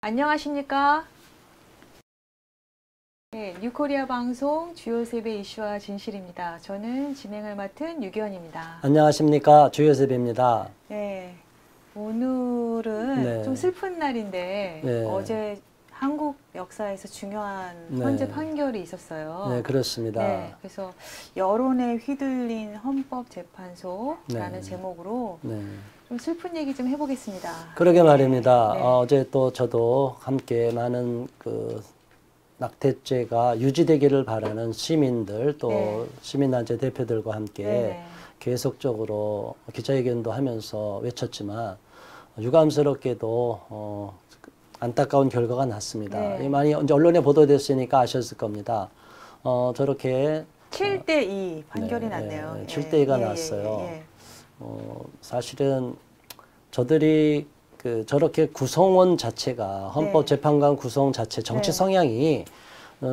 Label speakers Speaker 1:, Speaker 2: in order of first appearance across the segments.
Speaker 1: 안녕하십니까? 네, 뉴코리아 방송 주요 세배 이슈와 진실입니다. 저는 진행을 맡은 유기현입니다.
Speaker 2: 안녕하십니까, 주요셉입니다.
Speaker 1: 네, 오늘은
Speaker 2: 네.
Speaker 1: 좀 슬픈 날인데
Speaker 2: 네.
Speaker 1: 어제 한국 역사에서 중요한
Speaker 2: 네.
Speaker 1: 헌재 판결이 있었어요.
Speaker 2: 네, 그렇습니다.
Speaker 1: 네, 그래서 여론에 휘둘린 헌법재판소라는
Speaker 2: 네.
Speaker 1: 제목으로
Speaker 2: 네.
Speaker 1: 좀 슬픈 얘기 좀 해보겠습니다.
Speaker 2: 그러게 말입니다.
Speaker 1: 네.
Speaker 2: 어제 또 저도 함께 많은 낙태죄가 유지되기를 바라는 시민들 또
Speaker 1: 네.
Speaker 2: 시민단체 대표들과 함께
Speaker 1: 네.
Speaker 2: 계속적으로 기자회견도 하면서 외쳤지만 유감스럽게도 안타까운 결과가 났습니다.
Speaker 1: 네.
Speaker 2: 많이 이제 언론에 보도됐으니까 아셨을 겁니다. 저렇게
Speaker 1: 7대2 판결이
Speaker 2: 네,
Speaker 1: 났네요.
Speaker 2: 네, 7대2가 났어요. 사실은 저들이 저렇게 구성원 자체가 헌법재판관 구성 자체 정치 성향이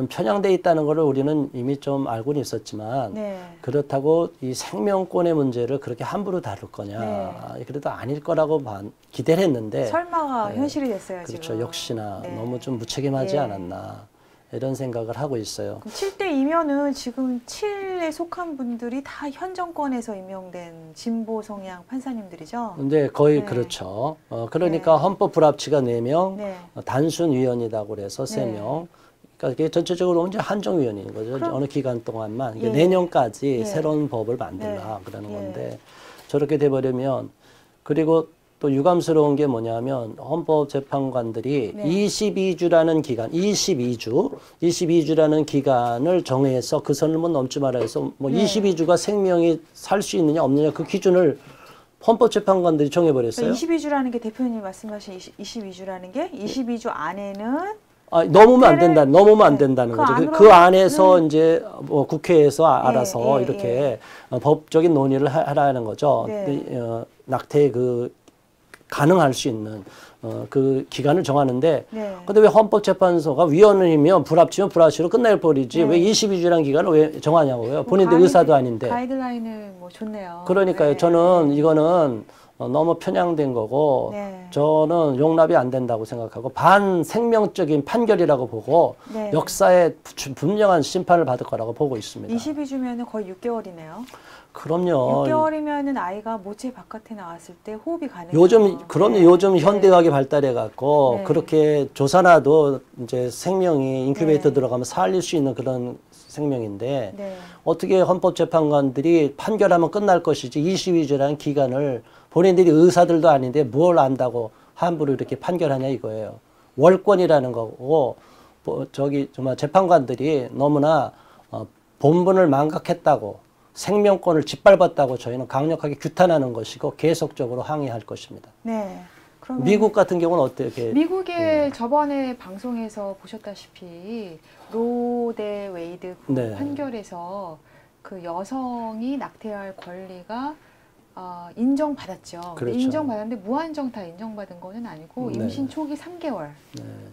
Speaker 2: 편향돼 있다는 것을 우리는 이미 좀 알고는 있었지만 그렇다고 이 생명권의 문제를 그렇게 함부로 다룰 거냐 그래도 아닐 거라고 기대를 했는데
Speaker 1: 설마가 현실이 됐어요.
Speaker 2: 그렇죠.
Speaker 1: 지금.
Speaker 2: 역시나 너무 좀 무책임하지 않았나 이런 생각을 하고 있어요.
Speaker 1: 그럼 7대2면은 지금 7에 속한 분들이 다 현 정권에서 임명된 진보 성향 판사님들이죠?
Speaker 2: 근데 거의 그렇죠. 그러니까 헌법 불합치가 4명, 단순 위원이라고 그래서 3명. 그러니까 이게 전체적으로 이제 한정위원인 거죠. 어느 기간 동안만. 내년까지 새로운 법을 만들라 그러는 건데 저렇게 돼버리면 그리고 또 유감스러운 게 뭐냐면 헌법재판관들이 22주라는 기간, 22주라는 기간을 정해서 그 선을 뭐 넘지 말아 해서 뭐 22주가 생명이 살 수 있느냐 없느냐 그 기준을 헌법재판관들이 정해버렸어요.
Speaker 1: 그러니까 22주라는 게 대표님 말씀하신 22주라는 게 22주 안에는
Speaker 2: 넘으면 안 된다. 넘으면 안 된다는 거죠. 그 안에서 이제 뭐 국회에서 알아서 이렇게 법적인 논의를 하라는 거죠. 낙태 가능할 수 있는 그 기간을 정하는데 근데 왜 헌법재판소가 위원이면 불합치면 불합치로 끝날 버리지 왜 22주라는 기간을 왜 정하냐고요. 본인들 의사도 아닌데.
Speaker 1: 가이드라인을 뭐 좋네요.
Speaker 2: 그러니까요. 저는 이거는 너무 편향된 거고 저는 용납이 안 된다고 생각하고 반생명적인 판결이라고 보고 역사에 분명한 심판을 받을 거라고 보고 있습니다.
Speaker 1: 22주면 거의 6개월이네요.
Speaker 2: 그럼요.
Speaker 1: 6개월이면 아이가 모체 바깥에 나왔을 때 호흡이 가능해요.
Speaker 2: 요즘 현대의학이 발달해 갖고 그렇게 조사나도 이제 생명이 인큐베이터 들어가면 살릴 수 있는 그런 생명인데 어떻게 헌법재판관들이 판결하면 끝날 것이지 22주라는 기간을 본인들이 의사들도 아닌데 뭘 안다고 함부로 이렇게 판결하냐 이거예요. 월권이라는 거고 정말 재판관들이 너무나 본분을 망각했다고 생명권을 짓밟았다고 저희는 강력하게 규탄하는 것이고 계속적으로 항의할 것입니다. 미국 같은 경우는 어떻게?
Speaker 1: 미국의 저번에 방송에서 보셨다시피 로 대 웨이드 판결에서 그 여성이 낙태할 권리가 인정받았죠.
Speaker 2: 그렇죠.
Speaker 1: 인정받았는데 무한정 다 인정받은 거는 아니고 임신 초기 3개월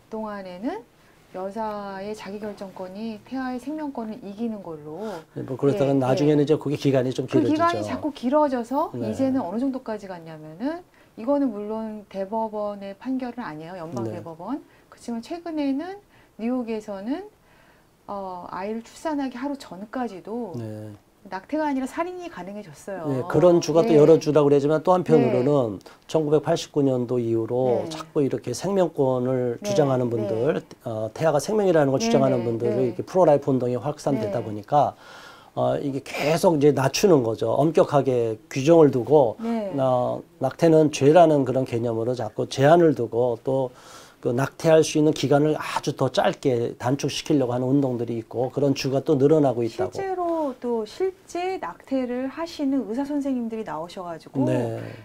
Speaker 1: 동안에는 여자의 자기결정권이 태아의 생명권을 이기는 걸로.
Speaker 2: 뭐 그렇다가 나중에는 이제 그게 기간이 좀 길어지죠.
Speaker 1: 그 기간이 자꾸 길어져서 이제는 어느 정도까지 갔냐면은 이거는 물론 대법원의 판결은 아니에요. 연방대법원. 그렇지만 최근에는 뉴욕에서는 아이를 출산하기 하루 전까지도 낙태가 아니라 살인이 가능해졌어요.
Speaker 2: 그런 주가 또 여러 주라고 그러지만 또 한편으로는 1989년도 이후로 자꾸 이렇게 생명권을 주장하는 분들, 태아가 생명이라는 걸 주장하는 분들을 이렇게 프로라이프 운동이 확산되다 보니까 이게 계속 이제 낮추는 거죠. 엄격하게 규정을 두고 낙태는 죄라는 그런 개념으로 자꾸 제한을 두고 또 그 낙태할 수 있는 기간을 아주 더 짧게 단축시키려고 하는 운동들이 있고 그런 주가 또 늘어나고 있다고.
Speaker 1: 실제로 또 실제 낙태를 하시는 의사 선생님들이 나오셔가지고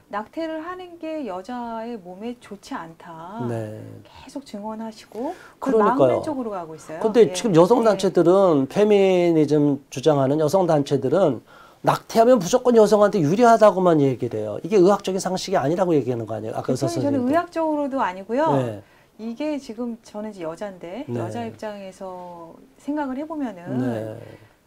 Speaker 1: 낙태를 하는 게 여자의 몸에 좋지 않다. 계속 증언하시고 막는 쪽으로 가고 있어요.
Speaker 2: 근데 지금 여성단체들은 페미니즘 주장하는 여성단체들은 낙태하면 무조건 여성한테 유리하다고만 얘기를 해요. 이게 의학적인 상식이 아니라고 얘기하는 거 아니에요? 아까 의사 선생님.
Speaker 1: 저는 의학적으로도 아니고요. 이게 지금 저는 이제 여자인데 여자 입장에서 생각을 해보면은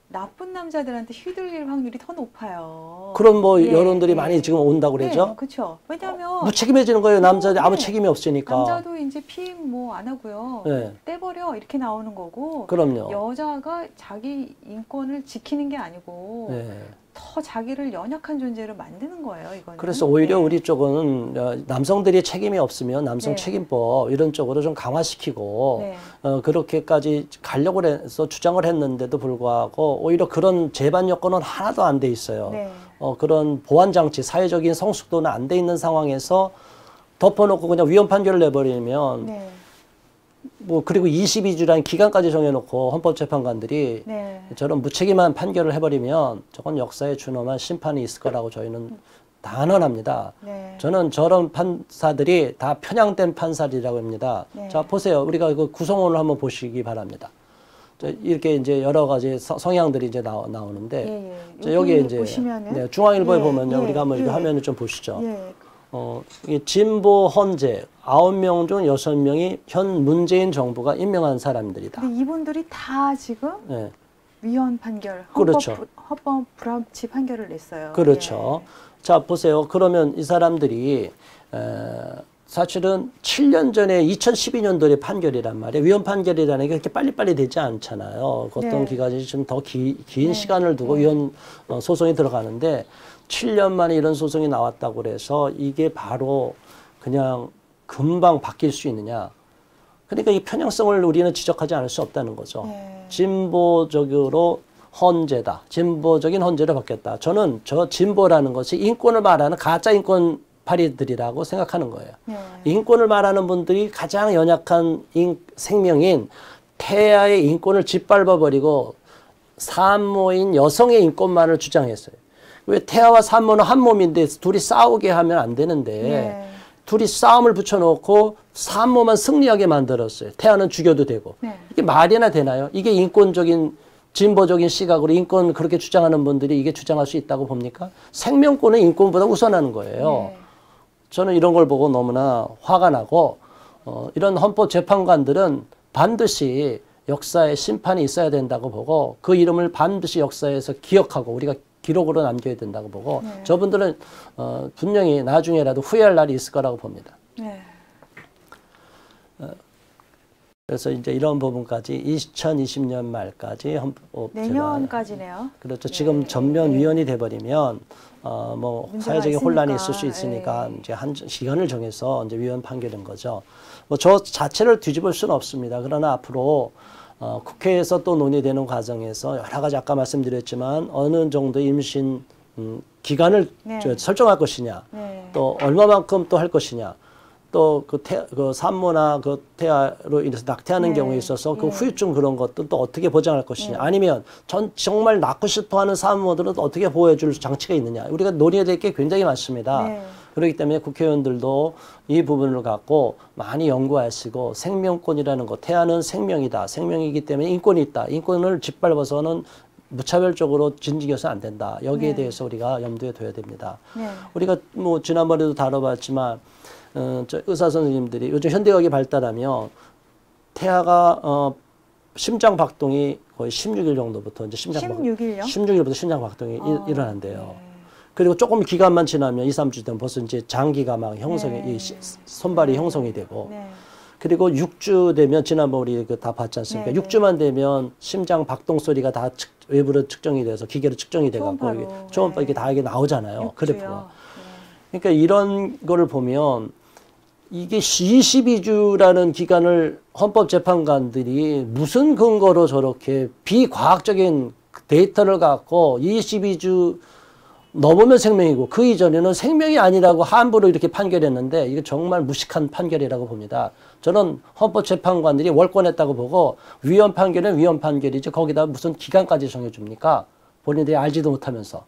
Speaker 1: 나쁜 남자들한테 휘둘릴 확률이 더 높아요.
Speaker 2: 그런 뭐 여론들이 많이 지금 온다고 그러죠?
Speaker 1: 네, 그렇죠. 왜냐하면
Speaker 2: 무책임해지는 거예요. 남자들이 아무 책임이 없으니까.
Speaker 1: 남자도 이제 피임 뭐 안 하고요. 떼버려 이렇게 나오는 거고.
Speaker 2: 그럼요.
Speaker 1: 여자가 자기 인권을 지키는 게 아니고 더 자기를 연약한 존재로 만드는 거예요. 이거는.
Speaker 2: 그래서 오히려 우리 쪽은 남성들이 책임이 없으면 남성 책임법 이런 쪽으로 좀 강화시키고 그렇게까지 가려고 해서 주장을 했는데도 불구하고 오히려 그런 재반 여건은 하나도 안 돼 있어요. 그런 보완 장치, 사회적인 성숙도는 안 돼 있는 상황에서 덮어놓고 그냥 위헌 판결을 내버리면 뭐 그리고 22주라는 기간까지 정해놓고 헌법재판관들이 저런 무책임한 판결을 해버리면 저건 역사에 준엄한 심판이 있을 거라고 저희는 단언합니다. 저는 저런 판사들이 다 편향된 판사들이라고 합니다. 자, 보세요. 우리가 그 구성원을 한번 보시기 바랍니다. 이렇게 이제 여러 가지 성향들이 이제 나오는데 여기에 이제 중앙일보에 보면요. 우리가 한번 이거 화면을 좀 보시죠. 이게 진보 헌재 9명 중 6명이 현 문재인 정부가 임명한 사람들이다.
Speaker 1: 근데 이분들이 다 지금 위헌 판결, 헌법 불합치 판결을 냈어요.
Speaker 2: 그렇죠. 자, 보세요. 그러면 이 사람들이 사실은 7년 전에 2012년도의 판결이란 말이에요. 위헌 판결이라는 게 그렇게 빨리빨리 되지 않잖아요. 어떤 기간이 좀 더 긴 시간을 두고 위헌 소송이 들어가는데 7년 만에 이런 소송이 나왔다고 그래서 이게 바로 그냥 금방 바뀔 수 있느냐. 그러니까 이 편향성을 우리는 지적하지 않을 수 없다는 거죠. 진보적으로 헌재다. 진보적인 헌재로 바뀌었다. 저는 저 진보라는 것이 인권을 말하는 가짜 인권 파리들이라고 생각하는 거예요. 인권을 말하는 분들이 가장 연약한 생명인 태아의 인권을 짓밟아버리고 산모인 여성의 인권만을 주장했어요. 왜 태아와 산모는 한 몸인데 둘이 싸우게 하면 안 되는데 둘이 싸움을 붙여놓고 산모만 승리하게 만들었어요. 태아는 죽여도 되고. 이게 말이나 되나요? 이게 인권적인 진보적인 시각으로 인권 그렇게 주장하는 분들이 이게 주장할 수 있다고 봅니까? 생명권은 인권보다 우선하는 거예요. 저는 이런 걸 보고 너무나 화가 나고 이런 헌법재판관들은 반드시 역사에 심판이 있어야 된다고 보고 그 이름을 반드시 역사에서 기억하고 우리가 기록으로 남겨야 된다고 보고 저분들은 분명히 나중에라도 후회할 날이 있을 거라고 봅니다. 그래서 이제 이런 부분까지 2020년 말까지
Speaker 1: 내년까지네요.
Speaker 2: 그렇죠. 지금 전면 위헌이 돼버리면 뭐 사회적인 혼란이 있을 수 있으니까 이제 한 시간을 정해서 이제 위헌 판결인 거죠. 뭐 저 자체를 뒤집을 수는 없습니다. 그러나 앞으로 국회에서 또 논의되는 과정에서 여러 가지 아까 말씀드렸지만 어느 정도 임신 기간을 설정할 것이냐, 또 얼마만큼 또 할 것이냐, 또 그 산모나 그 태아로 인해서 낙태하는 경우에 있어서 그 후유증 그런 것도 또 어떻게 보장할 것이냐, 아니면 정말 낳고 싶어하는 산모들은 또 어떻게 보호해줄 장치가 있느냐, 우리가 논의해야 될 게 굉장히 많습니다. 그렇기 때문에 국회의원들도 이 부분을 갖고 많이 연구하시고 생명권이라는 것, 태아는 생명이다. 생명이기 때문에 인권이 있다. 인권을 짓밟아서는 무차별적으로 진직해서 안 된다. 여기에 대해서 우리가 염두에 둬야 됩니다. 우리가 뭐 지난번에도 다뤄봤지만 저 의사 선생님들이 요즘 현대의학이 발달하면 태아가 심장 박동이 거의 16일 정도부터 이제 16일부터 심장 박동이 일어난대요. 그리고 조금 기간만 지나면 2, 3주 되면 벌써 이제 장기가 막 형성이, 손발이 형성이 되고, 그리고 6주 되면 지난번 우리 다 봤지 않습니까? 6주만 되면 심장 박동 소리가 다 외부로 측정이 돼서 기계로 측정이 돼갖고 초음파 이게 다 이게 나오잖아요. 그래프가. 그러니까 이런 거를 보면 이게 22주라는 기간을 헌법재판관들이 무슨 근거로 저렇게 비과학적인 데이터를 갖고 22주 넘으면 생명이고 그 이전에는 생명이 아니라고 함부로 이렇게 판결했는데 이게 정말 무식한 판결이라고 봅니다. 저는 헌법재판관들이 월권했다고 보고 위헌 판결은 위헌 판결이지 거기다 무슨 기간까지 정해줍니까? 본인들이 알지도 못하면서.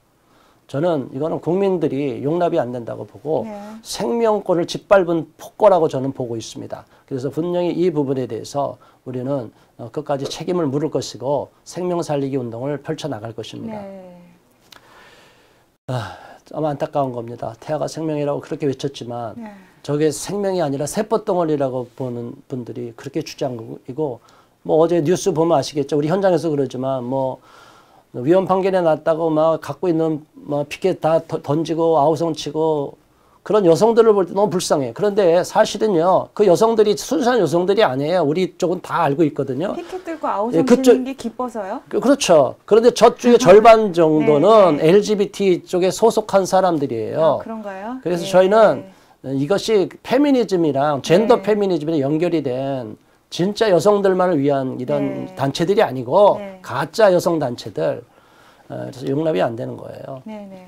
Speaker 2: 저는 이거는 국민들이 용납이 안 된다고 보고 생명권을 짓밟은 폭거라고 저는 보고 있습니다. 그래서 분명히 이 부분에 대해서 우리는 끝까지 책임을 물을 것이고 생명 살리기 운동을 펼쳐나갈 것입니다. 좀 안타까운 겁니다. 태아가 생명이라고 그렇게 외쳤지만 저게 생명이 아니라 세포덩어리라고 보는 분들이 그렇게 주장이고 뭐 어제 뉴스 보면 아시겠죠. 우리 현장에서 그러지만 뭐 위헌 판결이 났다고 막 갖고 있는 막 피켓 다 던지고 아우성 치고 그런 여성들을 볼 때 너무 불쌍해. 그런데 사실은요, 그 여성들이 순수한 여성들이 아니에요. 우리 쪽은 다 알고 있거든요.
Speaker 1: 피켓 들고 아우성 치는 게 기뻐서요?
Speaker 2: 그렇죠. 그런데 저쪽에 절반 정도는 네, 네. LGBT 쪽에 소속한 사람들이에요.
Speaker 1: 아, 그런가요?
Speaker 2: 그래서
Speaker 1: 네,
Speaker 2: 저희는
Speaker 1: 네.
Speaker 2: 이것이 페미니즘이랑 젠더 네. 페미니즘이랑 연결이 된 진짜 여성들만을 위한 이런 네. 단체들이 아니고 네. 가짜 여성 단체들. 그래서 용납이 안 되는 거예요.
Speaker 1: 네, 네.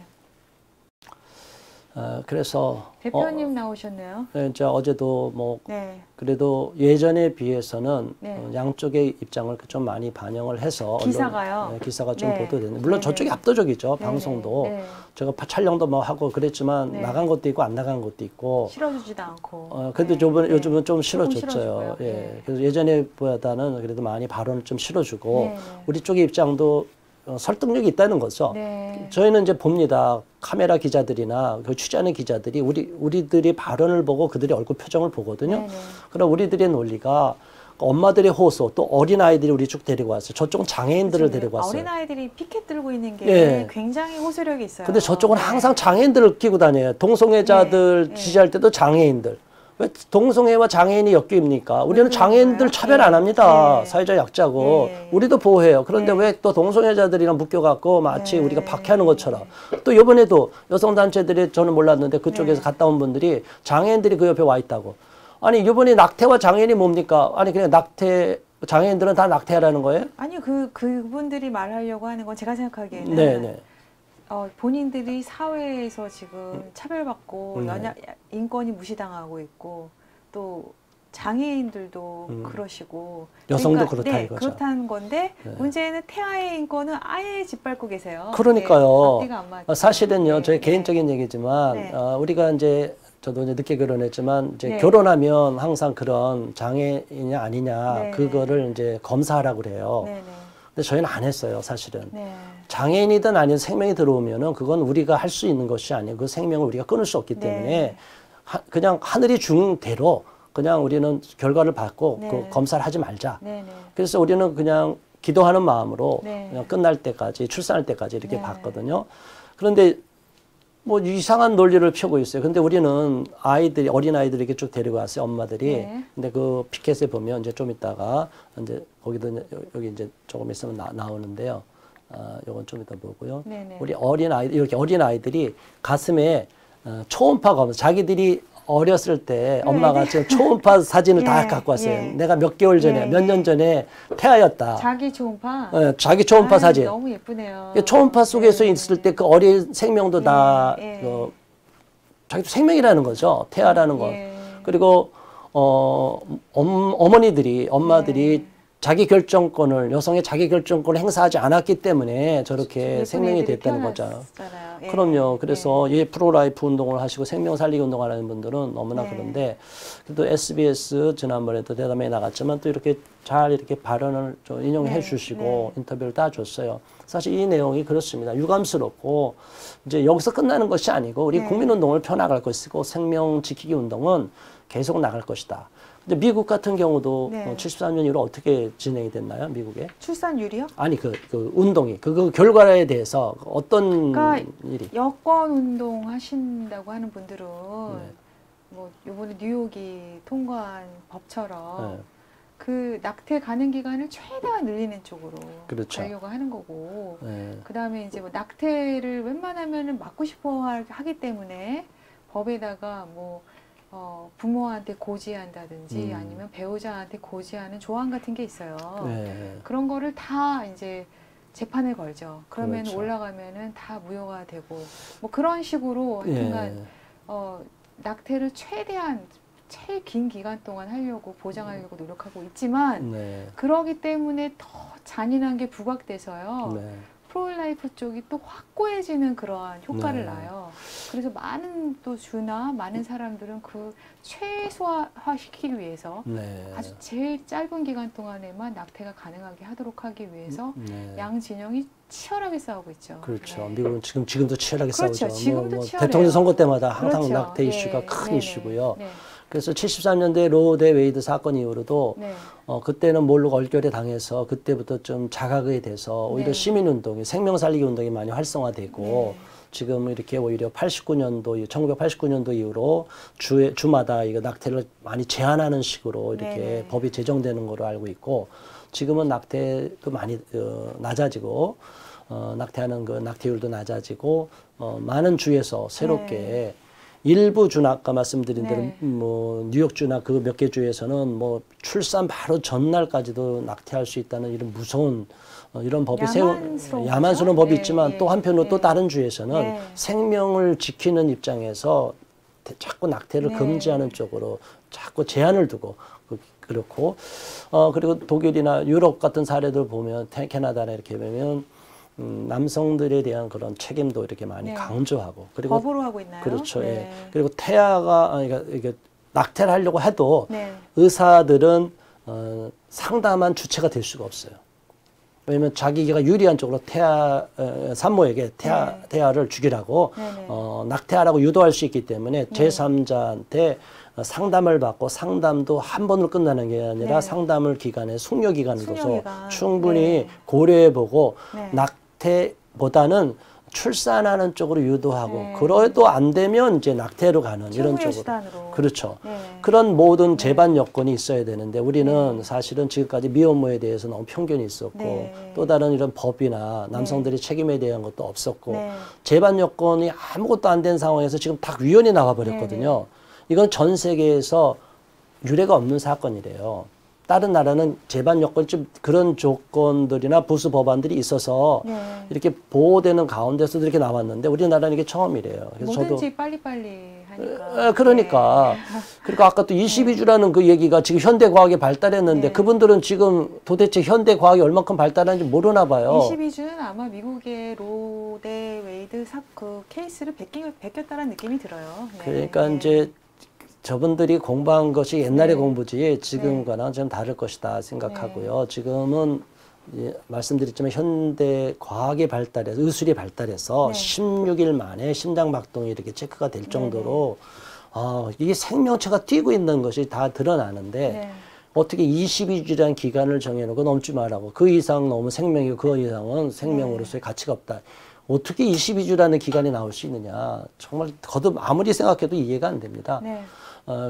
Speaker 2: 그래서
Speaker 1: 대표님 나오셨네요.
Speaker 2: 네, 이제 어제도 뭐
Speaker 1: 네.
Speaker 2: 그래도 예전에 비해서는
Speaker 1: 네.
Speaker 2: 양쪽의 입장을 좀 많이 반영을 해서
Speaker 1: 기사가요.
Speaker 2: 언론, 기사가 좀
Speaker 1: 네.
Speaker 2: 보도됐는데 물론
Speaker 1: 네.
Speaker 2: 저쪽이 압도적이죠.
Speaker 1: 네.
Speaker 2: 방송도
Speaker 1: 네.
Speaker 2: 제가 촬영도 뭐 하고 그랬지만
Speaker 1: 네.
Speaker 2: 나간 것도 있고 안 나간 것도 있고
Speaker 1: 실어주지도 않고.
Speaker 2: 근데
Speaker 1: 네.
Speaker 2: 요즘은 좀 실어줬어요. 예.
Speaker 1: 네.
Speaker 2: 그래서 예전에 보다는 그래도 많이 발언을 좀 실어주고
Speaker 1: 네.
Speaker 2: 우리 쪽의 입장도 설득력이 있다는 거죠.
Speaker 1: 네.
Speaker 2: 저희는 이제 봅니다. 카메라 기자들이나 그 취재하는 기자들이 우리들이 발언을 보고 그들의 얼굴 표정을 보거든요.
Speaker 1: 네.
Speaker 2: 그럼 우리들의 논리가 어머들의 호소, 또 어린아이들이 우리 쭉 데리고 왔어요. 저쪽은 장애인들을
Speaker 1: 그렇죠.
Speaker 2: 데리고 왔어요.
Speaker 1: 어린아이들이 피켓 들고 있는 게
Speaker 2: 네.
Speaker 1: 굉장히 호소력이 있어요.
Speaker 2: 근데 저쪽은
Speaker 1: 네.
Speaker 2: 항상 장애인들을 끼고 다녀요. 동성애자들
Speaker 1: 네.
Speaker 2: 지지할 때도 장애인들. 왜 동성애와 장애인이 엮입니까? 우리는 장애인들 차별 안 합니다.
Speaker 1: 네.
Speaker 2: 사회적 약자고.
Speaker 1: 네.
Speaker 2: 우리도 보호해요. 그런데
Speaker 1: 네.
Speaker 2: 왜 또 동성애자들이랑 묶여갖고 마치
Speaker 1: 네.
Speaker 2: 우리가 박해하는 것처럼. 또 이번에도 여성단체들이 저는 몰랐는데 그쪽에서
Speaker 1: 네.
Speaker 2: 갔다 온 분들이 장애인들이 그 옆에 와 있다고. 아니 이번에 낙태와 장애인이 뭡니까? 아니 그냥 장애인들은 다 낙태하라는 거예요?
Speaker 1: 아니요. 그분들이 말하려고 하는 건 제가 생각하기에는
Speaker 2: 네네.
Speaker 1: 본인들이 사회에서 지금 차별받고 인권이 무시당하고 있고 또 장애인들도 그러시고
Speaker 2: 여성도
Speaker 1: 그러니까,
Speaker 2: 그렇다
Speaker 1: 네,
Speaker 2: 이거죠.
Speaker 1: 그렇다는 건데
Speaker 2: 네.
Speaker 1: 문제는 태아의 인권은 아예 짓밟고 계세요.
Speaker 2: 그러니까요.
Speaker 1: 앞뒤가 안 맞죠.
Speaker 2: 사실은요,
Speaker 1: 네,
Speaker 2: 저희
Speaker 1: 네.
Speaker 2: 개인적인 얘기지만
Speaker 1: 네.
Speaker 2: 우리가 이제 저도 이제 늦게 결혼했지만 이제
Speaker 1: 네.
Speaker 2: 결혼하면 항상 그런 장애인이냐 아니냐
Speaker 1: 네.
Speaker 2: 그거를 이제 검사하라고 그래요.
Speaker 1: 네, 네.
Speaker 2: 근데 저희는 안 했어요, 사실은.
Speaker 1: 네.
Speaker 2: 장애인이든 아니든 생명이 들어오면은 그건 우리가 할 수 있는 것이 아니에요. 그 생명을 우리가 끊을 수 없기 때문에
Speaker 1: 네.
Speaker 2: 그냥 하늘이 준 대로 그냥 우리는 결과를 받고
Speaker 1: 네.
Speaker 2: 그 검사를 하지 말자.
Speaker 1: 네, 네.
Speaker 2: 그래서 우리는 그냥 기도하는 마음으로
Speaker 1: 네.
Speaker 2: 그냥 끝날 때까지 출산할 때까지 이렇게
Speaker 1: 네.
Speaker 2: 봤거든요. 그런데 뭐 이상한 논리를 펴고 있어요. 근데 우리는 어린아이들이 이렇게 쭉 데리고 왔어요. 엄마들이.
Speaker 1: 네.
Speaker 2: 근데 그 피켓에 보면 이제 좀 있다가 이제 거기도 여기 이제 조금 있으면 나오는데요. 요건 좀 이따 보고요.
Speaker 1: 네, 네.
Speaker 2: 우리 이렇게 어린아이들이 가슴에 초음파가 없어. 자기들이 어렸을 때 엄마가 지금 초음파 사진을 다 갖고 왔어요. 내가 몇 개월 전에, 몇 년 전에 태아였다.
Speaker 1: 자기 초음파?
Speaker 2: 네, 자기 초음파 사진.
Speaker 1: 너무 예쁘네요.
Speaker 2: 초음파 속에서 있을 때 그 어린 생명도 다 자기도 생명이라는 거죠. 태아라는 거. 그리고 엄마들이 자기 결정권을 여성의 자기 결정권을 행사하지 않았기 때문에 저렇게 생명이 됐다는 거죠. 그럼요. 그래서 프로라이프 운동을 하시고 생명 살리기 운동을 하는 분들은 너무나 그런데 그래도 SBS 지난번에도 대담에 나갔지만 또 이렇게 잘 이렇게 발언을 좀 인용해 주시고 인터뷰를 다 줬어요. 사실 이 내용이 그렇습니다. 유감스럽고 이제 여기서 끝나는 것이 아니고 우리 국민운동을 펴나갈 것이고 생명 지키기 운동은 계속 나갈 것이다. 근데 미국 같은 경우도 73년 이후로 어떻게 진행이 됐나요? 미국에?
Speaker 1: 출산율이요?
Speaker 2: 아니 그 운동이 그 결과에 대해서 어떤 일이?
Speaker 1: 여권 운동 하신다고 하는 분들은 뭐 이번에 뉴욕이 통과한 법처럼 그 낙태 가능 기간을 최대한 늘리는 쪽으로 가려고 하는 거고 그 다음에 이제 뭐 낙태를 웬만하면은 막고 싶어 하기 때문에 법에다가 뭐 부모한테 고지한다든지 아니면 배우자한테 고지하는 조항 같은 게 있어요. 그런 거를 다 이제 재판을 걸죠. 그러면 올라가면은 다 무효가 되고 뭐 그런 식으로 하여튼간 낙태를 최대한 제일 긴 기간 동안 하려고 보장하려고 노력하고 있지만 그러기 때문에 더 잔인한 게 부각돼서요. 프로라이프 쪽이 또 확고해지는 그러한 효과를 낳아요. 그래서 많은 또 주나 많은 사람들은 그 최소화시키기 위해서 아주 제일 짧은 기간 동안에만 낙태가 가능하게 하도록 하기 위해서 양 진영이 치열하게 싸우고 있죠.
Speaker 2: 그렇죠. 미국은 지금도 치열하게
Speaker 1: 그렇죠.
Speaker 2: 싸우죠.
Speaker 1: 지금도 치열해요.
Speaker 2: 대통령 선거 때마다 항상 낙태 이슈가 큰 이슈고요. 그래서 73년대 로 대 웨이드 사건 이후로도
Speaker 1: 네.
Speaker 2: 그때는 몰로 얼결에 당해서 그때부터 좀 자각이 돼서 오히려
Speaker 1: 네.
Speaker 2: 시민운동이 생명 살리기 운동이 많이 활성화되고
Speaker 1: 네.
Speaker 2: 지금 이렇게 오히려 1999년도 이후로 주마다 이거 낙태를 많이 제한하는 식으로 이렇게
Speaker 1: 네.
Speaker 2: 법이 제정되는 걸로 알고 있고 지금은 낙태도 많이 낮아지고 낙태하는 그 낙태율도 낮아지고 많은 주에서 새롭게
Speaker 1: 네.
Speaker 2: 일부 주는 아까 말씀드린 대로
Speaker 1: 네.
Speaker 2: 뭐 뉴욕주나 그 몇 개 주에서는 뭐 출산 바로 전날까지도 낙태할 수 있다는 이런 무서운 이런 법이 야만스러운 법이
Speaker 1: 네,
Speaker 2: 있지만
Speaker 1: 네,
Speaker 2: 또 한편으로
Speaker 1: 네.
Speaker 2: 또 다른 주에서는
Speaker 1: 네.
Speaker 2: 생명을 지키는 입장에서 자꾸 낙태를
Speaker 1: 네.
Speaker 2: 금지하는 쪽으로 자꾸 제한을 두고 그렇고 그리고 독일이나 유럽 같은 사례들 보면 캐나다나 이렇게 보면 남성들에 대한 그런 책임도 이렇게 많이
Speaker 1: 네.
Speaker 2: 강조하고 그리고
Speaker 1: 법으로 하고 있나요?
Speaker 2: 그렇죠.
Speaker 1: 네.
Speaker 2: 예. 그리고 이게 낙태를 하려고 해도
Speaker 1: 네.
Speaker 2: 의사들은 상담한 주체가 될 수가 없어요. 왜냐면 자기가 유리한 쪽으로 산모에게 태아를 죽이라고
Speaker 1: 네네.
Speaker 2: 낙태하라고 유도할 수 있기 때문에 제3자한테 상담을 받고 상담도 한 번으로 끝나는 게 아니라
Speaker 1: 네.
Speaker 2: 상담을 기간에 숙려 기간을 둬서
Speaker 1: 숙려기간.
Speaker 2: 충분히
Speaker 1: 네.
Speaker 2: 고려해보고
Speaker 1: 네.
Speaker 2: 낙태보다는 출산하는 쪽으로 유도하고
Speaker 1: 네.
Speaker 2: 그래도 안 되면 이제 낙태로 가는 이런 쪽으로.
Speaker 1: 수단으로.
Speaker 2: 그렇죠.
Speaker 1: 네.
Speaker 2: 그런 모든 재반 여건이 있어야 되는데 우리는
Speaker 1: 네.
Speaker 2: 사실은 지금까지 미혼모에 대해서 너무 편견이 있었고
Speaker 1: 네.
Speaker 2: 또 다른 이런 법이나 남성들의 책임에 대한 것도 없었고
Speaker 1: 네.
Speaker 2: 재반 여건이 아무것도 안 된 상황에서 지금 딱 위헌이 나와버렸거든요. 이건 전 세계에서 유례가 없는 사건이래요. 다른 나라는 재반 여건 좀 그런 조건들이나 부수 법안들이 있어서
Speaker 1: 네.
Speaker 2: 이렇게 보호되는 가운데서도 이렇게 나왔는데 우리나라는 이게 처음이래요. 그래서
Speaker 1: 뭐든지
Speaker 2: 저도
Speaker 1: 빨리빨리 하니까.
Speaker 2: 그러니까 그리고 아까 또 22주라는 그 얘기가 지금 현대 과학이 발달했는데
Speaker 1: 네.
Speaker 2: 그분들은 지금 도대체 현대 과학이 얼마큼 발달한지 모르나 봐요.
Speaker 1: 22주는 아마 미국의 로 대 웨이드 그 케이스를 베꼈다는 느낌이 들어요. 네.
Speaker 2: 그러니까
Speaker 1: 네.
Speaker 2: 이제 저분들이 공부한 것이 옛날의
Speaker 1: 네.
Speaker 2: 공부지 지금과는 좀 다를 것이다 생각하고요. 지금은 말씀드렸지만 현대 과학이 발달해서 의술이 발달해서
Speaker 1: 네.
Speaker 2: 16일 만에 심장박동이 이렇게 체크가 될 정도로 이게 생명체가 뛰고 있는 것이 다 드러나는데
Speaker 1: 네.
Speaker 2: 어떻게 22주라는 기간을 정해놓고 넘지 말라고 그 이상 넘으면 생명이고 그 이상은 생명으로서의 가치가 없다. 어떻게 22주라는 기간이 나올 수 있느냐. 정말 거듭 아무리 생각해도 이해가 안 됩니다.
Speaker 1: 네.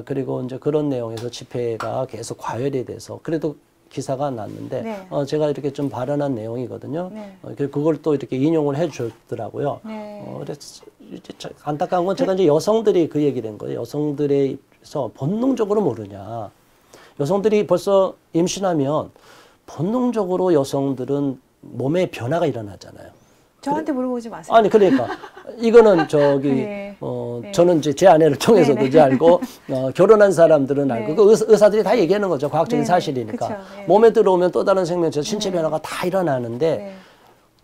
Speaker 2: 그리고 이제 그런 내용에서 집회가 계속 과열이 돼서 그래도 기사가 났는데
Speaker 1: 네.
Speaker 2: 제가 이렇게 좀 발언한 내용이거든요.
Speaker 1: 네.
Speaker 2: 그걸 또 이렇게 인용을 해 줬더라고요.
Speaker 1: 네.
Speaker 2: 그래서 이제 안타까운 건 제가 이제 여성들이 그 얘기를 한 거예요. 여성들에서 본능적으로 모르냐. 여성들이 벌써 임신하면 본능적으로 여성들은 몸에 변화가 일어나잖아요.
Speaker 1: 저한테 물어보지 마세요.
Speaker 2: 아니 그러니까 이거는
Speaker 1: 네. 네.
Speaker 2: 저는 이제 제 아내를 통해서도
Speaker 1: 네네.
Speaker 2: 이제 알고 결혼한 사람들은 알고
Speaker 1: 네.
Speaker 2: 그 의사들이 다 얘기하는 거죠. 과학적인
Speaker 1: 네네.
Speaker 2: 사실이니까.
Speaker 1: 그쵸. 네.
Speaker 2: 몸에 들어오면 또 다른 생명체 신체
Speaker 1: 네.
Speaker 2: 변화가 다 일어나는데
Speaker 1: 네.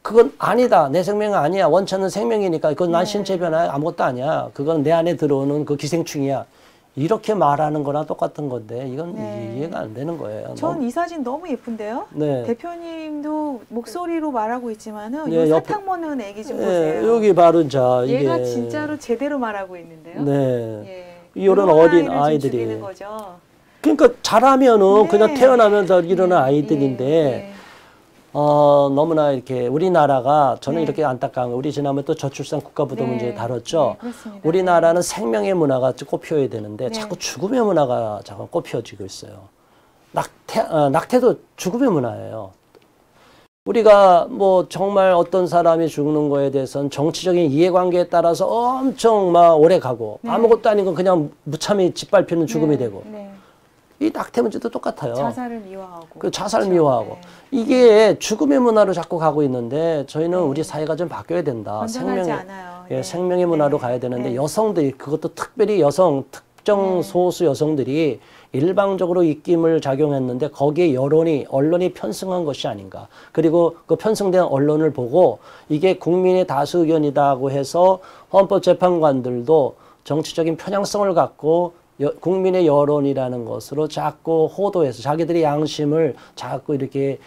Speaker 2: 그건 아니다. 내 생명은 아니야. 원천은 생명이니까 그건 난
Speaker 1: 네.
Speaker 2: 신체 변화 아무것도 아니야. 그건 내 안에 들어오는 그 기생충이야. 이렇게 말하는 거랑 똑같은 건데 이건
Speaker 1: 네.
Speaker 2: 이해가 안 되는 거예요.
Speaker 1: 전 이 사진 너무 예쁜데요.
Speaker 2: 네.
Speaker 1: 대표님도 목소리로 말하고 있지만은
Speaker 2: 네,
Speaker 1: 이
Speaker 2: 옆에-
Speaker 1: 사탕 먹는 애기 좀
Speaker 2: 예,
Speaker 1: 보세요.
Speaker 2: 여기 바로 자
Speaker 1: 얘가
Speaker 2: 이게
Speaker 1: 진짜로 제대로 말하고 있는데요.
Speaker 2: 네.
Speaker 1: 예.
Speaker 2: 이런
Speaker 1: 그런
Speaker 2: 어린
Speaker 1: 아이를 좀
Speaker 2: 아이들이
Speaker 1: 죽이는 거죠.
Speaker 2: 그러니까 잘하면은
Speaker 1: 네.
Speaker 2: 그냥 태어나면서 일어난
Speaker 1: 네.
Speaker 2: 아이들인데
Speaker 1: 예.
Speaker 2: 너무나 이렇게 우리나라가 저는
Speaker 1: 네.
Speaker 2: 이렇게 안타까운 거 우리 지난번에 또 저출산 국가부도
Speaker 1: 네.
Speaker 2: 문제 다뤘죠.
Speaker 1: 네, 그렇습니다.
Speaker 2: 우리나라는 생명의 문화가 꼽혀야 되는데
Speaker 1: 네.
Speaker 2: 자꾸 죽음의 문화가 자꾸 꼽혀지고 있어요. 낙태도 죽음의 문화예요. 우리가 뭐 정말 어떤 사람이 죽는 거에 대해서는 정치적인 이해관계에 따라서 엄청 막 오래 가고
Speaker 1: 네.
Speaker 2: 아무것도 아닌 건 그냥 무참히 짓밟히는 죽음이
Speaker 1: 네.
Speaker 2: 되고
Speaker 1: 네.
Speaker 2: 이 낙태 문제도 똑같아요.
Speaker 1: 자살을 미화하고.
Speaker 2: 그 자살
Speaker 1: 그렇죠.
Speaker 2: 미화하고
Speaker 1: 네.
Speaker 2: 이게 죽음의 문화로 자꾸 가고 있는데 저희는
Speaker 1: 네.
Speaker 2: 우리 사회가 좀 바뀌어야 된다.
Speaker 1: 건전하지 않아요.
Speaker 2: 예,
Speaker 1: 네.
Speaker 2: 생명의 문화로
Speaker 1: 네.
Speaker 2: 가야 되는데
Speaker 1: 네.
Speaker 2: 여성들이 그것도 특별히 특정
Speaker 1: 네.
Speaker 2: 소수 여성들이 일방적으로 입김을 작용했는데 거기에 언론이 편승한 것이 아닌가. 그리고 그 편승된 언론을 보고 이게 국민의 다수 의견이라고 해서 헌법재판관들도 정치적인 편향성을 갖고 국민의 여론이라는 것으로 자꾸 호도해서 자기들의 양심을 자꾸 이렇게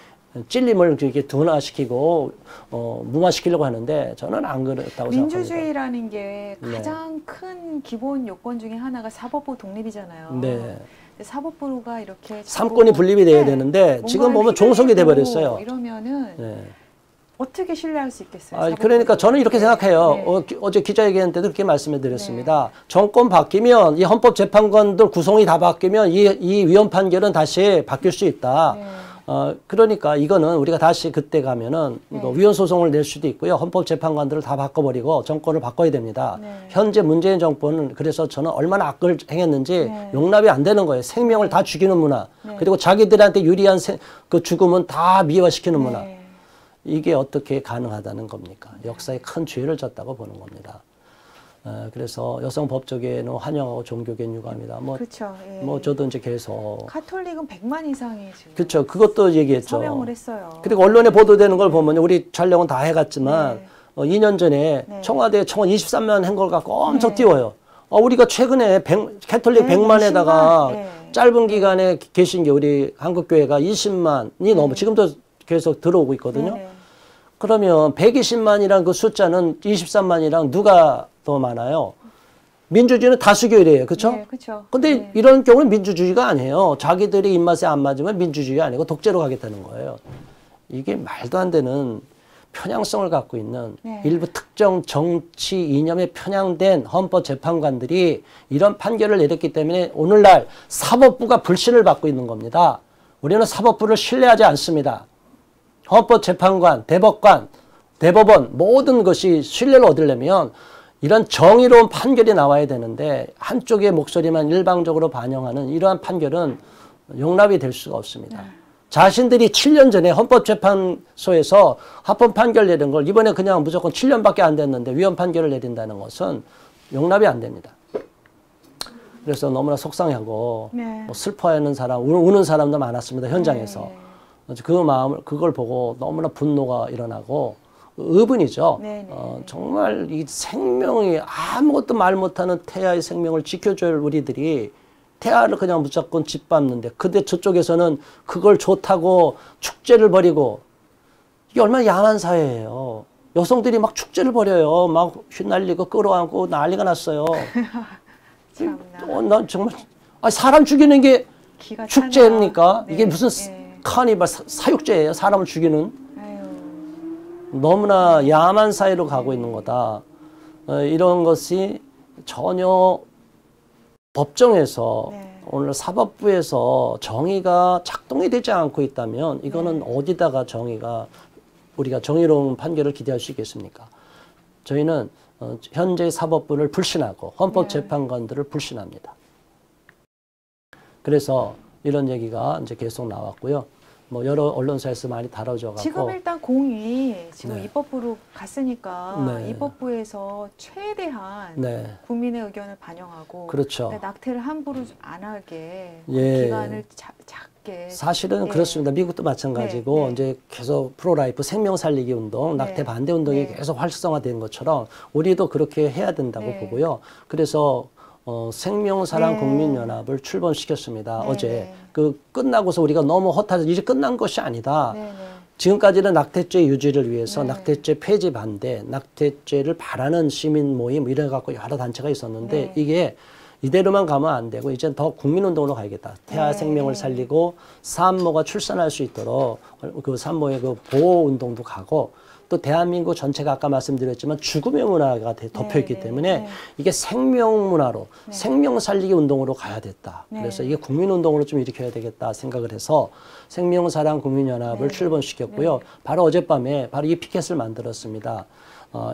Speaker 2: 찔림을 이렇게 둔화시키고 무마시키려고 하는데 저는 안 그렇다고 생각합니다.
Speaker 1: 민주주의라는 게 가장 큰 기본 요건 중에 하나가 사법부 독립이잖아요.
Speaker 2: 네.
Speaker 1: 사법부가 이렇게
Speaker 2: 삼권이 분립이 돼야 되는데 지금 보면 종속이 돼버렸어요.
Speaker 1: 이러면은 어떻게 신뢰할 수 있겠어요?
Speaker 2: 그러니까 저는 이렇게 생각해요. 어제 기자회견 때도 그렇게 말씀해 드렸습니다. 정권 바뀌면 이 헌법재판관들 구성이 다 바뀌면 이 위헌 판결은 다시 바뀔 수 있다. 그러니까 이거는 우리가 다시 그때 가면은 위헌 소송을 낼 수도 있고요. 헌법재판관들을 다 바꿔버리고 정권을 바꿔야 됩니다. 현재 문재인 정권은 그래서 저는 얼마나 악을 행했는지 용납이 안 되는 거예요. 생명을 다 죽이는 문화. 그리고 자기들한테 유리한 그 죽음은 다 미화시키는 문화. 이게 어떻게 가능하다는 겁니까? 역사에 큰 죄를 졌다고 보는 겁니다. 그래서 여성 법조계는 환영하고 종교계는 유감이다.
Speaker 1: 그렇죠.
Speaker 2: 뭐 저도 이제 계속
Speaker 1: 가톨릭은 100만 이상이 지금
Speaker 2: 그렇죠. 그것도 얘기했죠.
Speaker 1: 서명을 했어요.
Speaker 2: 그리고 언론에 보도되는 걸 보면 우리 촬영은 다 해갔지만 2년 전에 청와대 청원 23만 한 걸 갖고 엄청 띄워요. 우리가 최근에 가톨릭 100만에다가 짧은 기간에 계신 게 우리 한국교회가 20만이 넘어 지금도 계속 들어오고 있거든요. 그러면 120만이란 그 숫자는 23만이랑 누가 더 많아요? 민주주의는 다수결이에요. 그렇죠?
Speaker 1: 네, 그렇죠.
Speaker 2: 근데 이런 경우는 민주주의가 아니에요. 자기들이 입맛에 안 맞으면 민주주의가 아니고 독재로 가겠다는 거예요. 이게 말도 안 되는 편향성을 갖고 있는 일부 특정 정치 이념에 편향된 헌법재판관들이 이런 판결을 내렸기 때문에 오늘날 사법부가 불신을 받고 있는 겁니다. 우리는 사법부를 신뢰하지 않습니다. 헌법재판관, 대법관, 대법원 모든 것이 신뢰를 얻으려면 이런 정의로운 판결이 나와야 되는데 한쪽의 목소리만 일방적으로 반영하는 이러한 판결은 용납이 될 수가 없습니다. 자신들이 7년 전에 헌법재판소에서 합헌 판결 내린 걸 이번에 그냥 무조건 7년밖에 안 됐는데 위헌 판결을 내린다는 것은 용납이 안 됩니다. 그래서 너무나 속상하고 뭐 슬퍼하는 사람, 우는 사람도 많았습니다. 현장에서. 그 마음을 그걸 보고 너무나 분노가 일어나고 의분이죠. 정말 이 생명이 아무것도 말 못하는 태아의 생명을 지켜줄 우리들이 태아를 그냥 무조건 짓밟는데 근데 저쪽에서는 그걸 좋다고 축제를 벌이고 이게 얼마나 야한 사회예요. 여성들이 막 축제를 벌여요. 막 휘날리고 끌어안고 난리가 났어요. 난 정말 사람 죽이는 게 축제입니까? 이게 무슨 카니발 사육제예요. 사람을 죽이는. 너무나 야만 사회로 가고 있는 거다. 이런 것이 전혀 법정에서 오늘 사법부에서 정의가 작동이 되지 않고 있다면 이거는 어디다가 우리가 정의로운 판결을 기대할 수 있겠습니까? 저희는 현재 사법부를 불신하고 헌법재판관들을 불신합니다. 그래서 이런 얘기가 이제 계속 나왔고요. 뭐 여러 언론사에서 많이 다뤄져갖고
Speaker 1: 지금 일단 공이 지금 입법부로 갔으니까 입법부에서 최대한 국민의 의견을 반영하고
Speaker 2: 그렇죠.
Speaker 1: 낙태를 함부로 안 하게 기간을 작게
Speaker 2: 사실은 그렇습니다. 미국도 마찬가지고 이제 계속 프로라이프 생명 살리기 운동, 낙태 반대 운동이 계속 활성화된 것처럼 우리도 그렇게 해야 된다고 보고요. 그래서 생명사랑 국민연합을 출범시켰습니다. 어제. 끝나고서 우리가 너무 허탈해서 이제 끝난 것이 아니다. 지금까지는 낙태죄 유지를 위해서 낙태죄 폐지 반대, 낙태죄를 바라는 시민 모임 이래갖고 여러 단체가 있었는데 이게 이대로만 가면 안 되고 이제 더 국민운동으로 가야겠다. 태아 생명을 살리고 산모가 출산할 수 있도록 그 산모의 그 보호운동도 가고 또 대한민국 전체가 아까 말씀드렸지만 죽음의 문화가 덮여있기 때문에 이게 생명문화로 생명 살리기 운동으로 가야 됐다. 그래서 이게 국민운동으로 좀 일으켜야 되겠다 생각을 해서 생명사랑 국민연합을 출범시켰고요. 바로 어젯밤에 바로 이 피켓을 만들었습니다.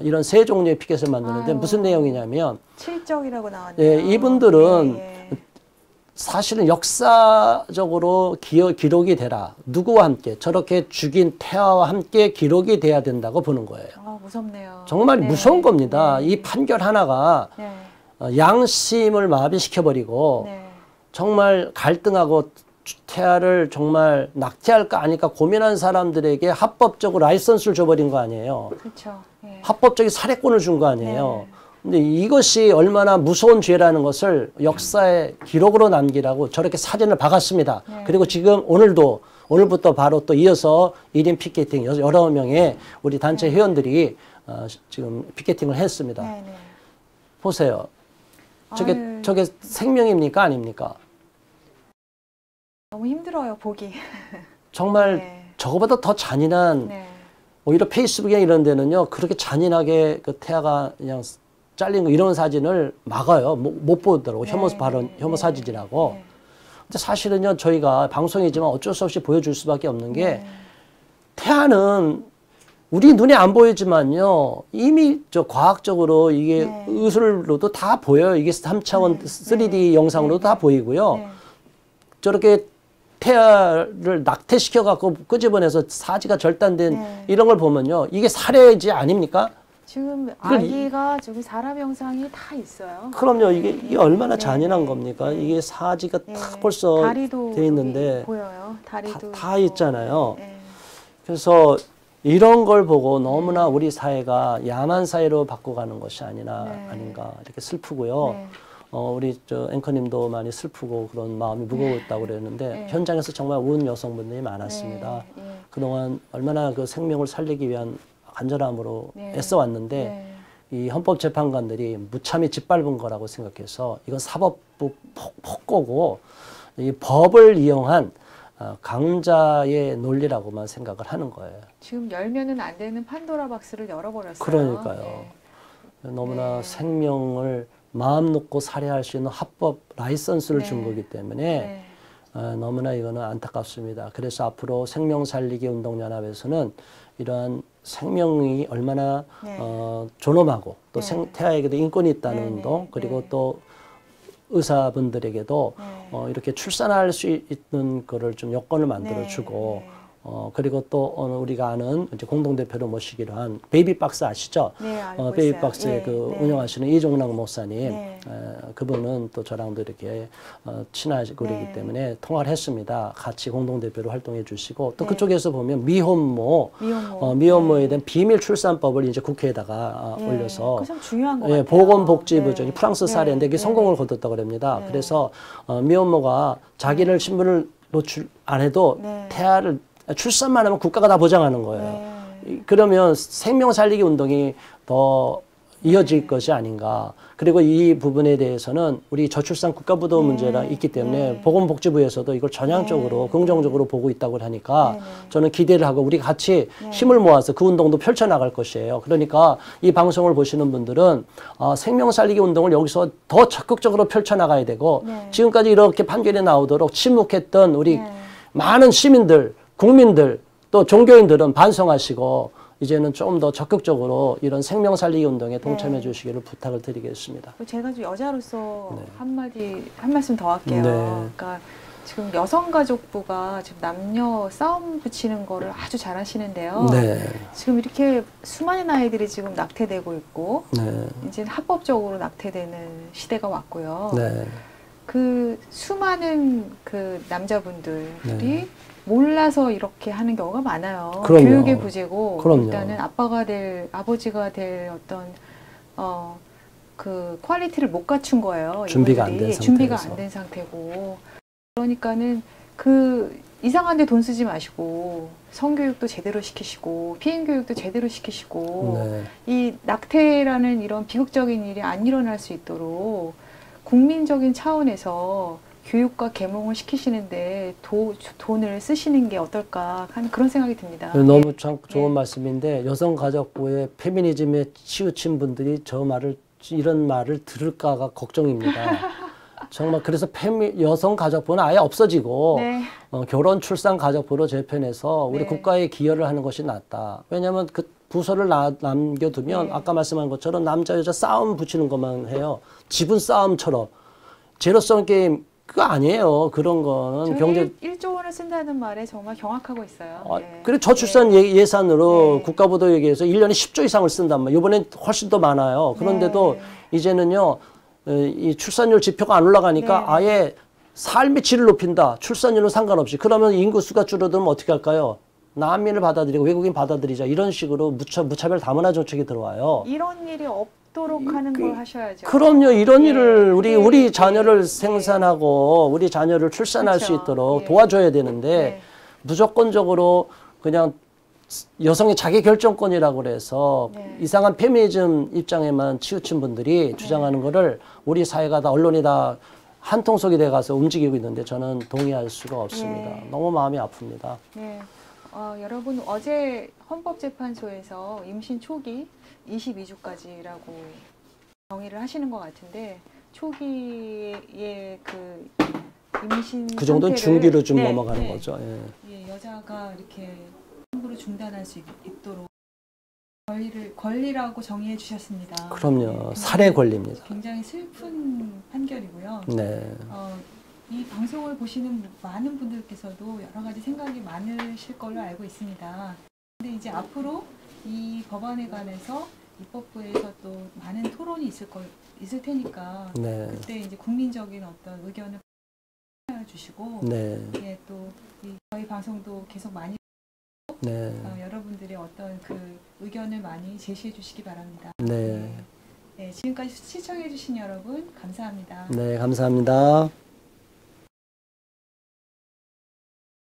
Speaker 2: 이런 세 종류의 피켓을 만드는데 무슨 내용이냐면
Speaker 1: 7적이라고 나왔네요.
Speaker 2: 이분들은 사실은 역사적으로 기록이 되라. 누구와 함께 저렇게 죽인 태아와 함께 기록이 돼야 된다고 보는 거예요.
Speaker 1: 무섭네요.
Speaker 2: 정말 무서운 겁니다. 이 판결 하나가 양심을 마비시켜버리고 정말 갈등하고 태아를 정말 낙태할까 아닐까 고민한 사람들에게 합법적으로 라이선스를 줘버린 거 아니에요.
Speaker 1: 그렇죠.
Speaker 2: 합법적인 사례권을 준 거 아니에요. 근데 이것이 얼마나 무서운 죄라는 것을 역사의 기록으로 남기라고 저렇게 사진을 박았습니다. 그리고 지금 오늘도 오늘부터 바로 또 이어서 1인 피켓팅 여러 명의 우리 단체 회원들이 지금 피켓팅을 했습니다.
Speaker 1: 네네.
Speaker 2: 보세요. 저게 생명입니까? 아닙니까?
Speaker 1: 너무 힘들어요, 보기.
Speaker 2: 정말
Speaker 1: 네.
Speaker 2: 저거보다 더 잔인한
Speaker 1: 네.
Speaker 2: 오히려 페이스북에 이런 데는요. 그렇게 잔인하게 그 태아가 그냥 잘린 거 이런 사진을 막아요. 못 보더라고.
Speaker 1: 네.
Speaker 2: 혐오 발언, 혐오
Speaker 1: 네.
Speaker 2: 사진이라고.
Speaker 1: 네.
Speaker 2: 근데 사실은요. 저희가 방송이지만 어쩔 수 없이 보여줄 수밖에 없는 게
Speaker 1: 네.
Speaker 2: 태아는 우리 눈에 안 보이지만요. 이미 저 과학적으로 이게
Speaker 1: 네.
Speaker 2: 의술로도 다 보여요. 이게 3차원 3D 영상으로도 다 보이고요.
Speaker 1: 네.
Speaker 2: 저렇게 태아를 낙태시켜 갖고 끄집어내서 사지가 절단된
Speaker 1: 네.
Speaker 2: 이런 걸 보면요. 이게 살해지 아닙니까?
Speaker 1: 지금 아기가 저기 사람 영상이 다 있어요.
Speaker 2: 그럼요. 이게 얼마나
Speaker 1: 네.
Speaker 2: 잔인한 겁니까?
Speaker 1: 네.
Speaker 2: 이게 사지가
Speaker 1: 네.
Speaker 2: 딱 벌써
Speaker 1: 다리도
Speaker 2: 돼 있는데
Speaker 1: 보여요. 다리도
Speaker 2: 다 있잖아요.
Speaker 1: 네.
Speaker 2: 그래서 이런 걸 보고 너무나 우리 사회가 야만 사회로 바꿔가는 것이 아닌가 이렇게 슬프고요.
Speaker 1: 네.
Speaker 2: 우리 저 앵커님도 많이 슬프고 그런 마음이 무거웠다고 그랬는데
Speaker 1: 네.
Speaker 2: 현장에서 정말 운 여성분들이 많았습니다.
Speaker 1: 네. 네.
Speaker 2: 그동안 얼마나 그 생명을 살리기 위한 간절함으로
Speaker 1: 네.
Speaker 2: 애써왔는데
Speaker 1: 네.
Speaker 2: 이 헌법재판관들이 무참히 짓밟은 거라고 생각해서 이건 사법부 폭거고 이 법을 이용한 강자의 논리라고만 생각을 하는 거예요.
Speaker 1: 지금 열면은 안 되는 판도라 박스를 열어버렸어요.
Speaker 2: 그러니까요.
Speaker 1: 네.
Speaker 2: 너무나
Speaker 1: 네.
Speaker 2: 생명을 마음 놓고 살해할 수 있는 합법 라이선스를
Speaker 1: 네.
Speaker 2: 준 거기 때문에
Speaker 1: 네.
Speaker 2: 너무나 이거는 안타깝습니다. 그래서 앞으로 생명살리기 운동연합에서는 이러한 생명이 얼마나
Speaker 1: 네.
Speaker 2: 존엄하고 또
Speaker 1: 네.
Speaker 2: 태아에게도 인권이 있다는
Speaker 1: 네,
Speaker 2: 운동
Speaker 1: 네,
Speaker 2: 그리고
Speaker 1: 네.
Speaker 2: 또 의사분들에게도
Speaker 1: 네.
Speaker 2: 이렇게 출산할 수 있는 거를 좀 여건을 만들어주고
Speaker 1: 네.
Speaker 2: 그리고 또 우리가 아는 이제 공동대표로 모시기로 한 베이비박스 아시죠?
Speaker 1: 네, 알고
Speaker 2: 베이비박스
Speaker 1: 있어요.
Speaker 2: 그
Speaker 1: 네.
Speaker 2: 운영하시는 이종락 목사님,
Speaker 1: 네.
Speaker 2: 그분은 또 저랑도 이렇게 친하고
Speaker 1: 네.
Speaker 2: 그러기 때문에 통화를 했습니다. 같이 공동대표로 활동해 주시고 또
Speaker 1: 네.
Speaker 2: 그쪽에서 보면 미혼모에 대한 비밀 출산법을 이제 국회에다가
Speaker 1: 네.
Speaker 2: 올려서
Speaker 1: 그거 참 중요한 것 같아요.
Speaker 2: 보건복지부죠.
Speaker 1: 네.
Speaker 2: 프랑스 사례인데 이게
Speaker 1: 네.
Speaker 2: 성공을 거뒀다고 합니다.
Speaker 1: 네.
Speaker 2: 그래서 미혼모가 자기를 신분을 노출 안 해도
Speaker 1: 네.
Speaker 2: 태아를 출산만 하면 국가가 다 보장하는 거예요.
Speaker 1: 네.
Speaker 2: 그러면 생명 살리기 운동이 더 이어질 것이 아닌가. 그리고 이 부분에 대해서는 우리 저출산 국가부도 문제가 있기 때문에 보건복지부에서도 이걸 전향적으로 긍정적으로 보고 있다고 하니까 저는 기대를 하고 우리 같이 힘을 모아서 그 운동도 펼쳐나갈 것이에요. 그러니까 이 방송을 보시는 분들은 생명 살리기 운동을 여기서 더 적극적으로 펼쳐나가야 되고 지금까지 이렇게 판결이 나오도록 침묵했던 우리 많은 시민들, 국민들 또 종교인들은 반성하시고 이제는 좀 더 적극적으로 이런 생명 살리기 운동에 동참해 주시기를 부탁을 드리겠습니다.
Speaker 1: 제가 좀 여자로서 한 말씀 더 할게요.
Speaker 2: 네.
Speaker 1: 그러니까 지금 여성가족부가 지금 남녀 싸움 붙이는 거를 아주 잘 하시는데요.
Speaker 2: 네.
Speaker 1: 지금 이렇게 수많은 아이들이 지금 낙태되고 있고 이제 합법적으로 낙태되는 시대가 왔고요. 그 수많은 그 남자분들이 몰라서 이렇게 하는 경우가 많아요.
Speaker 2: 그럼요.
Speaker 1: 교육의 부재고
Speaker 2: 그럼요.
Speaker 1: 일단은 아버지가 될 어떤 그 퀄리티를 못 갖춘 거예요.
Speaker 2: 준비가 안 된
Speaker 1: 이분들이.
Speaker 2: 상태에서.
Speaker 1: 준비가 안 된 상태고 그러니까는 그 이상한 데 돈 쓰지 마시고 성교육도 제대로 시키시고 피임교육도 제대로 시키시고 이 낙태라는 이런 비극적인 일이 안 일어날 수 있도록 국민적인 차원에서 교육과 계몽을 시키시는데 돈을 쓰시는 게 어떨까 하는 그런 생각이 듭니다.
Speaker 2: 너무 참 좋은 말씀인데 여성가족부의 페미니즘에 치우친 분들이 이런 말을 들을까가 걱정입니다. 정말 그래서 여성가족부는 아예 없어지고 결혼 출산 가족부로 재편해서 우리 국가에 기여를 하는 것이 낫다. 왜냐하면 그 부서를 남겨두면 아까 말씀한 것처럼 남자 여자 싸움 붙이는 것만 해요. 지분 싸움처럼 제로섬 게임 그거 아니에요. 그런 거는 경제
Speaker 1: 1조 원을 쓴다는 말에 정말 경악하고 있어요.
Speaker 2: 그리고 저출산 예산으로 국가부도 얘기해서 1년에 10조 이상을 쓴단 말이에요. 이번엔 훨씬 더 많아요. 그런데도 이제는요. 이 출산율 지표가 안 올라가니까 아예 삶의 질을 높인다. 출산율은 상관없이. 그러면 인구수가 줄어들면 어떻게 할까요? 난민을 받아들이고 외국인 받아들이자. 이런 식으로 무차별 다문화 정책이 들어와요.
Speaker 1: 이런 일이 없도록 하는 걸 하셔야죠.
Speaker 2: 그럼요. 이런 일을 우리 자녀를 생산하고 우리 자녀를 출산할 수 있도록 도와줘야 되는데 무조건적으로 그냥 여성의 자기 결정권이라고 그래서
Speaker 1: 네.
Speaker 2: 이상한 페미니즘 입장에만 치우친 분들이 주장하는 거를 우리 사회가 다 언론이 다 한통속이 돼 가서 움직이고 있는데 저는 동의할 수가 없습니다.
Speaker 1: 네.
Speaker 2: 너무 마음이 아픕니다.
Speaker 1: 네. 여러분 어제 헌법재판소에서 임신 초기 22주까지라고 정의를 하시는 것 같은데 초기에 그 임신
Speaker 2: 그 정도는
Speaker 1: 상태를,
Speaker 2: 중기로 좀
Speaker 1: 네,
Speaker 2: 넘어가는
Speaker 1: 네.
Speaker 2: 거죠. 예.
Speaker 1: 예, 여자가 이렇게 함부로 중단할 수 있도록 권리라고 정의해 주셨습니다.
Speaker 2: 그럼요.
Speaker 1: 네,
Speaker 2: 살해 권리입니다.
Speaker 1: 굉장히 슬픈 판결이고요.
Speaker 2: 네.
Speaker 1: 이 방송을 보시는 많은 분들께서도 여러 가지 생각이 많으실 걸로 알고 있습니다. 근데 이제 앞으로 이 법안에 관해서 입법부에서 또 많은 토론이 있을 테니까
Speaker 2: 네.
Speaker 1: 그때 이제 국민적인 어떤 의견을 주시고
Speaker 2: 네.
Speaker 1: 예, 또 저희 방송도 계속 많이
Speaker 2: 네.
Speaker 1: 여러분들의 어떤 그 의견을 많이 제시해 주시기 바랍니다.
Speaker 2: 네.
Speaker 1: 네, 지금까지 시청해 주신 여러분 감사합니다.
Speaker 2: 네, 감사합니다.